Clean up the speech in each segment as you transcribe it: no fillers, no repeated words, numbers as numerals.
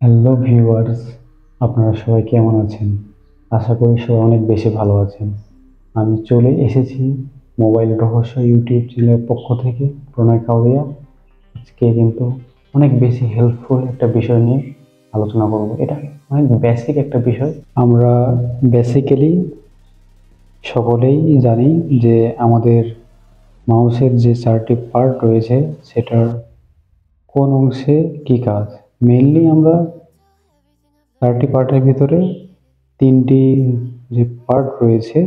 Hello viewers, আপনারা সবাই কেমন আছেন? আশা করি সবাই অনেক বেশি ভালো আছেন। আমি চলে এসেছি মোবাইল রহস্য ইউটিউব চ্যানেলের পক্ষ থেকে, প্রণয় কাউরিয়া। আজকে কিন্তু অনেক বেশি হেল্পফুল একটা বিষয় নিয়ে আলোচনা করব। এটা অনেক বেসিক একটা বিষয়। আমরা বেসিক্যালি সকলেই জানি যে আমাদের মাউসের যে 4টি পার্ট রয়েছে সেটার কোন অংশে কি কাজ। মেইনলি আমরা 4টি পার্টের ভিতরে 3টি যে পার্ট রয়েছে,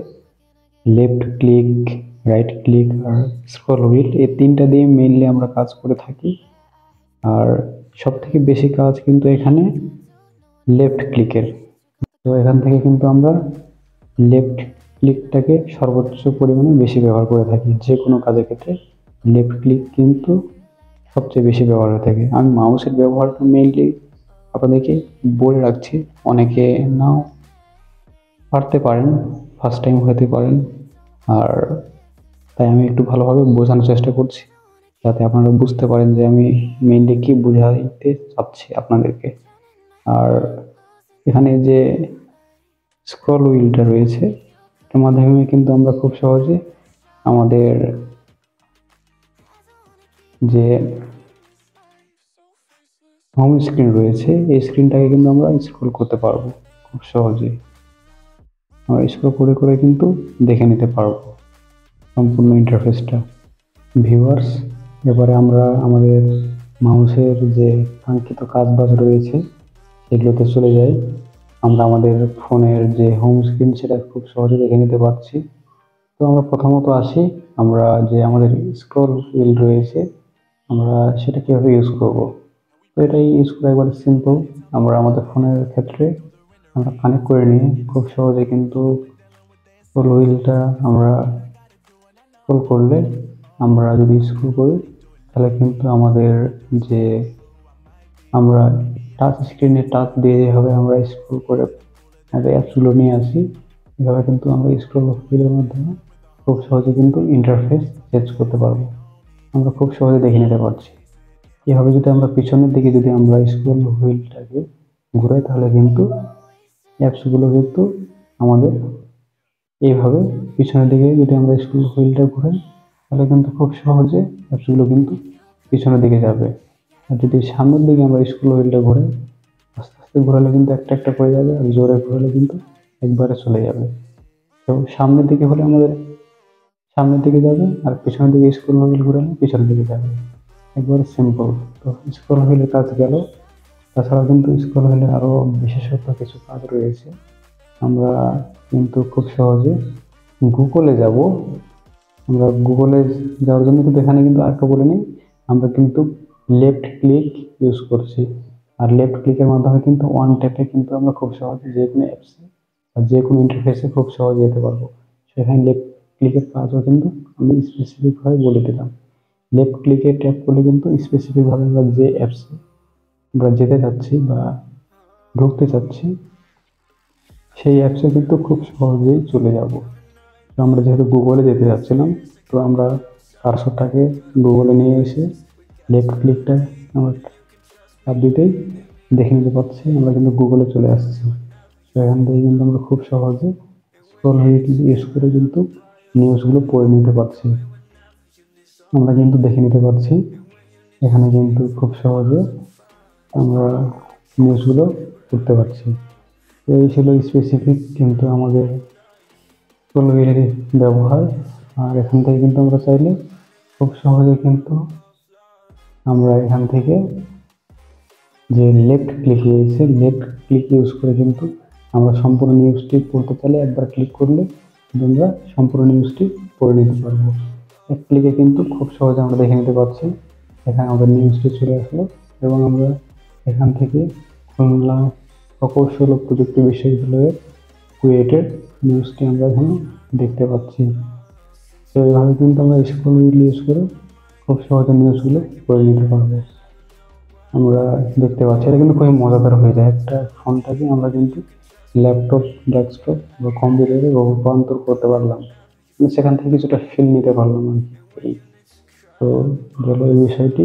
লেফট ক্লিক, রাইট ক্লিক আর স্ক্রল হুইল, এই 3টা দিয়ে মেইনলি আমরা কাজ করে থাকি। আর সবথেকে বেশি কাজ কিন্তু এখানে লেফট ক্লিকের। তো এখান থেকে কিন্তু আমরা লেফট ক্লিকটাকে সর্বোচ্চ পরিমাণে বেশি ব্যবহার করে থাকি। যে কোনো কাজের ক্ষেত্রে লেফট ক্লিক কিন্তু সবচেয়ে বেশি ব্যবহার হয়ে থাকে। আমি মাউসের ব্যবহারটা মেইনলি আপনাদেরকে বলে রাখছি, অনেকে নাও পারতে পারেন, ফার্স্ট টাইম হতে পারেন। আর তাই আমি একটু ভালোভাবে বোঝানোর চেষ্টা করছি, যাতে আপনারা বুঝতে পারেন যে আমি মেইনলি কি বোঝাইতে চাচ্ছি আপনাদেরকে। আর এখানে যে স্ক্রল হুইলটা রয়েছে, এটার মাধ্যমে কিন্তু আমরা খুব সহজে আমাদের যে হোম স্ক্রিন রয়েছে, এই স্ক্রিনটাকে কিন্তু আমরা স্ক্রল করতে পারবো খুব সহজে। আমরা স্ক্রল করে করে কিন্তু দেখে নিতে পারবো সম্পূর্ণ ইন্টারফেসটা। ভিউয়ার্স, এবারে আমরা আমাদের মাউসের যে কাঙ্ক্ষিত কাজবাজ রয়েছে সেগুলোতে চলে যাই। আমরা আমাদের ফোনের যে হোম স্ক্রিন সেটা খুব সহজে দেখে নিতে পারছি। তো আমরা প্রথমত আসি, আমরা যে আমাদের স্ক্রল হুইল রয়েছে আমরা সেটা কীভাবে ইউজ করব। তো এটাই ইউজ করা একবারে সিম্পল। আমরা আমাদের ফোনের ক্ষেত্রে আমরা কানেক্ট করে নিয়ে খুব সহজে কিন্তু স্ক্রল হুইলটা আমরা স্ক্রল করলে, আমরা যদি স্ক্রল করি তাহলে কিন্তু আমাদের যে আমরা টাচ স্ক্রিনে টাচ দিয়ে যেভাবে আমরা স্ক্রল করে অ্যাপসগুলো নিয়ে আসি, এভাবে কিন্তু আমরা স্ক্রল হুইলের মাধ্যমে খুব সহজে কিন্তু ইন্টারফেস চেঞ্জ করতে পারবো। আমরা খুব সহজে দেখে নিতে পারছি। এভাবে যদি আমরা পিছনের দিকে যদি আমরা স্ক্রল হুইলটাকে ঘুরাই তাহলে কিন্তু অ্যাপসগুলো কিন্তু আমাদের এইভাবে পিছনের দিকে যদি আমরা স্ক্রল হুইলটা ঘুরাই তাহলে কিন্তু খুব সহজে অ্যাপসগুলো কিন্তু পিছনের দিকে যাবে। আর যদি সামনের দিকে আমরা স্ক্রল হুইলটা ঘুরাই, আস্তে আস্তে ঘোরালে কিন্তু একটা একটা করে যাবে, আর জোরে ঘোরালে কিন্তু একবারে চলে যাবে। তো সামনের দিকে হলে আমাদের সামনের দিকে যাবে, আর পিছনের দিকে স্ক্রল হুইল ঘুরালে পিছনের দিকে যাবে। একবারে সিম্পল। তো স্ক্রল হুইলের কাজ গেল। তাছাড়াও কিন্তু স্ক্রল হুইলের আরও বিশেষত কিছু কাজ রয়েছে। আমরা কিন্তু খুব সহজে গুগলে যাব। আমরা গুগলে যাওয়ার জন্য কিন্তু এখানে কিন্তু আরেকটা বলে নিই, আমরা কিন্তু লেফট ক্লিক ইউজ করছি। আর লেফট ক্লিকের মাধ্যমে কিন্তু ওয়ান ট্যাপে কিন্তু আমরা খুব সহজে যে কোনো অ্যাপসে বা যে কোনো ইন্টারফেসে খুব সহজে যেতে পারবো। সেখানে লেফট ক্লিকের কাজও কিন্তু আমি স্পেসিফিকভাবে বলে দিলাম। লেফট ক্লিকে ট্যাপ করলে কিন্তু স্পেসিফিকভাবে আমরা যে অ্যাপসে আমরা যেতে চাচ্ছি বা ঢুকতে চাচ্ছি সেই অ্যাপসে কিন্তু খুব সহজেই চলে যাব। তো আমরা যেহেতু গুগলে যেতে যাচ্ছিলাম, তো আমরা কার্সরটাকে গুগলে নিয়ে এসে লেফট ক্লিকটা আমরা চাপ দিতেই দেখে নিতে পাচ্ছি আমরা কিন্তু গুগলে চলে আসছি। তো এখান থেকে কিন্তু আমরা খুব সহজে স্ক্রল হয়ে ইউজ করে কিন্তু নিউজগুলো পড়ে নিতে পারছি। আমরা কিন্তু দেখে নিতে পারছি এখানে কিন্তু খুব সহজে আমরা নিউজগুলো পড়তে পারছি। তো এই ছিল স্পেসিফিক কিন্তু আমাদের স্ক্রল হুইলের ব্যবহার। আর এখান থেকে কিন্তু আমরা চাইলে খুব সহজে কিন্তু আমরা এখান থেকে যে লেফট ক্লিক রয়েছে, লেফট ক্লিক ইউজ করে কিন্তু আমরা সম্পূর্ণ নিউজটি পড়তে চাইলে একবার ক্লিক করলে আমরা সম্পূর্ণ নিউজটি পড়ে নিতে পারবো। এক ক্লিকে কিন্তু খুব সহজে আমরা দেখে নিতে পারছি। এখানে আমাদের নিউজটি চলে আসলো এবং আমরা এখান থেকে খুলনা প্রকৌশল ও প্রযুক্তি বিশ্ববিদ্যালয়ের কুয়েটের নিউজটি আমরা এখানে দেখতে পাচ্ছি। তো এইভাবে কিন্তু আমরা স্ক্রল হুইল ইউজ করে খুব সহজে নিউজগুলো পড়ে নিতে পারবো। আমরা দেখতে পাচ্ছি এটা কিন্তু খুবই মজাদার হয়ে যায়। একটা ফোনটাকে আমরা কিন্তু ল্যাপটপ, ডেস্কটপ বা কম্পিউটারে রূপান্তর করতে পারলাম। সেখান থেকে কিছুটা ফিল নিতে পারলাম আর কি। তো গেল এই বিষয়টি।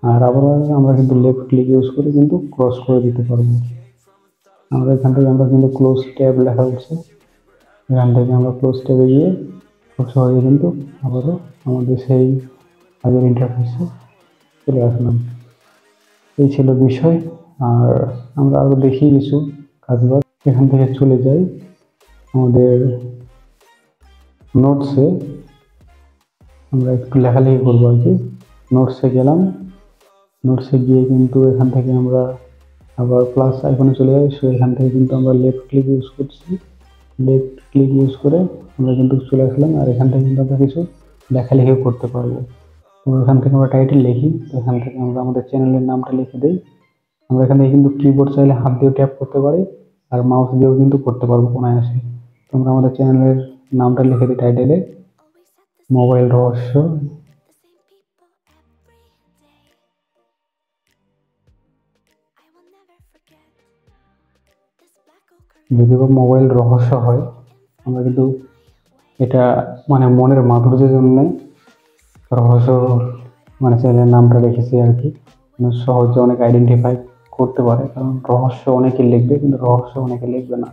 আর আবার আমরা কিন্তু লেফট ক্লিক ইউজ করে কিন্তু ক্রস করে দিতে পারবো। আমরা এখান থেকে আমরা কিন্তু ক্লোজ ট্যাব লেখা উঠছে, এখান থেকে আমরা ক্লোজ ট্যাবে গিয়ে খুব সহজে কিন্তু আবারও আমাদের সেই আগের ইন্টারফেসে চলে আসলাম। এই ছিল বিষয়। আর আমরা আরও দেখি কিছু কাজবাজ। এখান থেকে চলে যাই আমাদের নোটসে, আমরা একটু লেখালেখি করবো আর কি। নোটসে গেলাম, নোটসে গিয়ে কিন্তু এখান থেকে আমরা আবার প্লাস আইকনে চলে যাই। সো এখান থেকে কিন্তু আমরা লেফট ক্লিক ইউজ করছি, লেফট ক্লিক ইউজ করে আমরা কিন্তু চলে আসলাম। আর এখান থেকে কিন্তু আমরা কিছু লেখালেখিও করতে পারবো। তো এখান থেকে আমরা টাইটেল লিখি, তো এখান থেকে আমরা আমাদের চ্যানেলের নামটা লিখে দিই। আমরা এখান থেকে কিন্তু কিবোর্ড চাইলে হাত দিয়েও ট্যাপ করতে পারি, আর মাউস দিয়েও কিন্তু করতে পারবো কোনায় আসে। তো আমরা আমাদের চ্যানেলের নামটা লিখে দিই টাইটেলে, মোবাইল রহস্য। যদিও মোবাইল রহস্য হয়, আমরা কিন্তু এটা মানে মনের মাধুর্যের জন্য রহস্য মানে চ্যানেলের নামটা রেখেছি আর কি, সহজে অনেক আইডেন্টিফাই করতে পারে। কারণ রহস্য অনেকে লিখবে কিন্তু রহস্য অনেকে লিখবে না,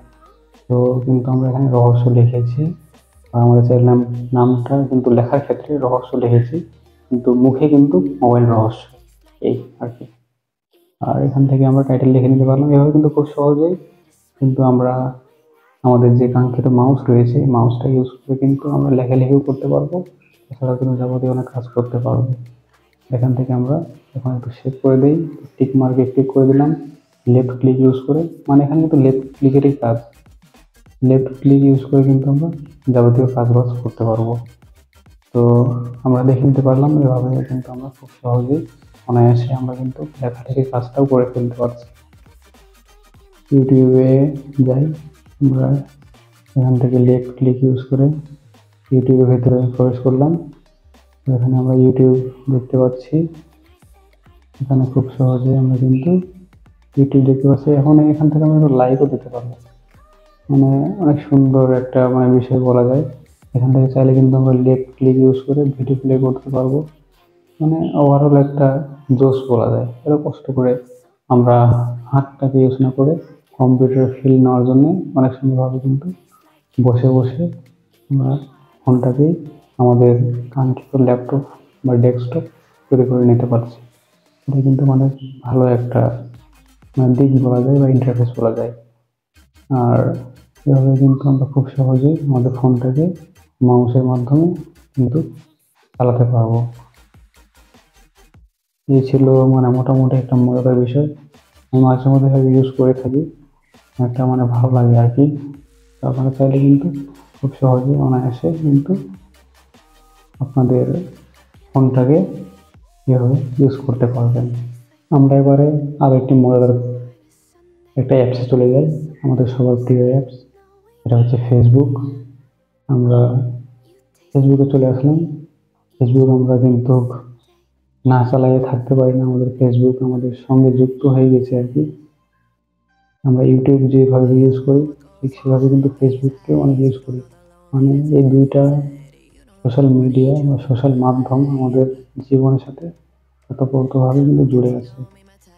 তো কিন্তু আমরা এখানে রহস্য লিখেছি। আর আমাদের চ্যানেল নামটা কিন্তু লেখার ক্ষেত্রে রহস্য লিখেছি, কিন্তু মুখে কিন্তু মোবাইল রহস্য, এই আর কি। আর এখান থেকে আমরা টাইটেল লিখে নিতে পারলাম। এভাবে কিন্তু খুব সহজেই কিন্তু আমরা আমাদের যে কাঙ্ক্ষিত মাউস রয়েছে, মাউসটা ইউজ করে কিন্তু আমরা লেখালেখিও করতে পারবো, এছাড়াও কিন্তু যাবতীয় অনেক কাজ করতে পারবো। এখান থেকে আমরা এখন একটু সেভ করে দিই, টিক মার্কে ক্লিক করে দিলাম, লেফট ক্লিক ইউজ করে, মানে এখানে কিন্তু লেফট ক্লিকেরই কাজ, লেফট ক্লিক ইউজ করে কিন্তু আমরা যাবতীয় কাজবাজ করতে পারবো। তো আমরা দেখে নিতে পারলাম, এভাবে কিন্তু আমরা খুব সহজেই অনায়াসে আমরা কিন্তু লেখালেখির কাজটাও করে ফেলতে পারছি। ইউটিউবে যাই, আমরা এখান থেকে লেফট ক্লিক ইউজ করে ইউটিউবের ভেতরে প্রবেশ করলাম। এখানে আমরা ইউটিউব দেখতে পাচ্ছি, এখানে খুব সহজে আমরা কিন্তু ইউটিউব দেখতে পাচ্ছি। এখন এখান থেকে আমরা একটু লাইকও দিতে পারবো, মানে অনেক সুন্দর একটা মানে বিষয় বলা যায়। এখান থেকে চাইলে কিন্তু আমরা লেফট ক্লিক ইউজ করে ভিডিও প্লে করতে পারবো, মানে ওভারঅল একটা জোশ বলা যায়। এত কষ্ট করে আমরা হাতটাকে ইউজ না করে কম্পিউটার ফিল নেওয়ার জন্য অনেক সুন্দরভাবে কিন্তু বসে বসে আমরা ফোনটাকেই আমাদের কাঙ্ক্ষিত ল্যাপটপ বা ডেস্কটপ তৈরি করে নিতে পারছি। এটা কিন্তু মানে ভালো একটা মানে দিক বলা যায় বা ইন্টারফেস বলা যায়। আর এভাবে কিন্তু আমরা খুব সহজেই আমাদের ফোনটাকে মাউসের মাধ্যমে কিন্তু চালাতে পারবো। এই ছিল মানে মোটামুটি একটা মজাদার বিষয়, আমি মাঝে মধ্যে ইউজ করে থাকি, একটা মানে ভালো লাগে আর কি। তো আপনারা চাইলে কিন্তু খুব সহজে অনায়াসে কিন্তু আপনাদের ফোনটাকে এভাবে ইউজ করতে পারবেন। আমরা এবারে আরও একটি মজাদার একটা অ্যাপসে চলে যাই, আমাদের সবার প্রিয় অ্যাপস, এটা হচ্ছে ফেসবুক। আমরা ফেসবুকে চলে আসলাম। ফেসবুক আমরা কিন্তু না চালাইয়ে থাকতে পারি না, আমাদের ফেসবুক আমাদের সঙ্গে যুক্ত হয়ে গেছে আর কি। আমরা ইউটিউব যেভাবে ইউজ করি ঠিক সেভাবে কিন্তু ফেসবুককেও অনেক ইউজ করি, মানে এই দুইটা সোশ্যাল মিডিয়া বা সোশ্যাল মাধ্যম আমাদের জীবনের সাথে ওতপ্রোতভাবে কিন্তু জুড়ে আছে।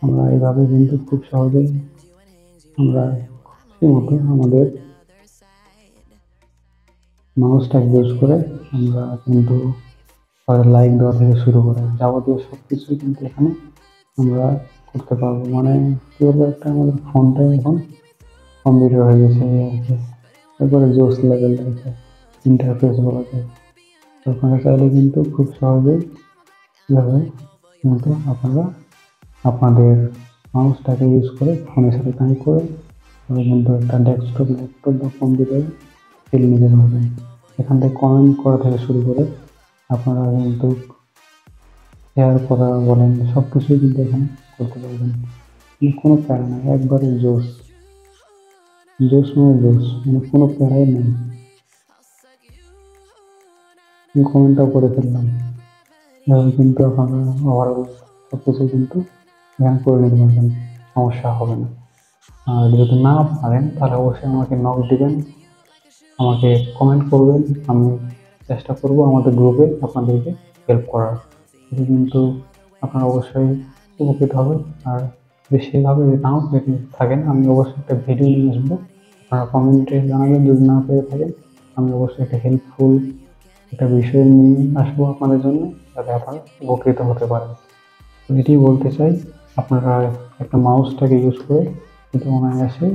আমরা এইভাবে কিন্তু খুব সহজেই আমরা খুশি মতো আমাদের মাউসটা ইউজ করে আমরা কিন্তু লাইক দেওয়া থেকে শুরু করে যাবতীয় সব কিছুই কিন্তু এখানে আমরা করতে পারবো। মানে কি বলবো, একটা আমাদের ফোনটাই এখন কম্পিউটার হয়ে গেছে আর কি, এরপরে জোস লেভেল রয়েছে ইন্টারফেস বলা যায়। তো আপনারা চাইলে কিন্তু খুব সহজেই এভাবে কিন্তু আপনারা আপনাদের মাউসটাকে ইউজ করে ফোনের সাথে কানেক্ট করে তবে কিন্তু একটা ডেস্কটপ ল্যাপটপ বা কম্পিউটার ফিল নিতে পারবেন। এখান থেকে কমেন্ট করা থেকে শুরু করে আপনারা কিন্তু শেয়ার করা বলেন সব কিছুই কিন্তু এখানে করতে পারবেন, কোনো প্যারা নাই, একবারে জোস, জোস মানে জোস, মানে কোনো প্যারাই নেই। কমেন্টটাও করে ফেললাম, এভাবে কিন্তু আপনারা ওভারঅল সব কিছু কিন্তু এখানে করে নিতে পারবেন, সমস্যা হবে না। আর যদি না পারেন তাহলে অবশ্যই আমাকে নক দিবেন, আমাকে কমেন্ট করবেন, আমি চেষ্টা করব আমাদের গ্রুপে আপনাদেরকে হেল্প করার। এটা কিন্তু আপনারা অবশ্যই উপকৃত হবেন। আর যদি সেভাবে নাও যদি থাকেন, আমি অবশ্যই একটা ভিডিও নিয়ে আসবো, আপনারা কমেন্টে জানাবেন। যদি না পেরে থাকেন, আমি অবশ্যই একটা হেল্পফুল একটা বিষয় নিয়ে আসবো আপনাদের জন্য, যাতে আপনারা উপকৃত হতে পারেন। এটি বলতে চাই, আপনারা একটা মাউসটাকে ইউজ করে কিন্তু অনায়াসে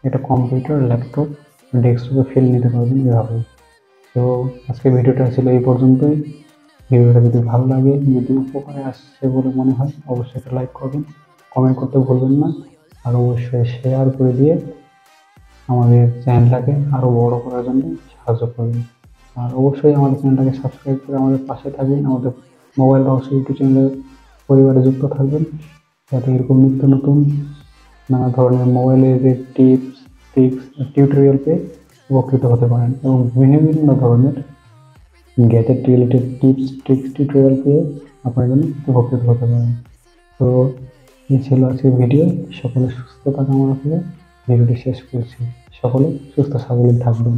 একটা কম্পিউটার, ল্যাপটপ, ডেস্কটপে ফিল নিতে পারবেন এভাবে। তো আজকে ভিডিওটা ছিল এই পর্যন্তই। ভিডিওটা যদি ভালো লাগে, যদি উপকারে আসছে বলে মনে হয়, অবশ্যই একটা লাইক করবেন, কমেন্ট করতে ভুলবেন না, আর অবশ্যই শেয়ার করে দিয়ে আমাদের চ্যানেলটাকে আরও বড় করার জন্য সাহায্য করবেন। আর অবশ্যই আমাদের চ্যানেলটাকে সাবস্ক্রাইব করে আমাদের পাশে থাকবেন, আমাদের মোবাইল রহস্য ইউটিউব চ্যানেলের পরিবারে যুক্ত থাকবেন, যাতে এরকম নিত্য নতুন নানা ধরনের মোবাইলের যে টিপস, ট্রিক্স, টিউটোরিয়াল পেয়ে উপকৃত হতে পারেন, এবং বিভিন্ন ধরনের gadget related tips, tricks, tutorial পেয়ে আপনার জন্য উপকৃত হতে পারেন। তো এই ছিল আজকের ভিডিও। সকলে সুস্থতা কামনা করে ভিডিওটি শেষ করছি। সকলে সুস্থ স্বাভাবিক থাকবেন।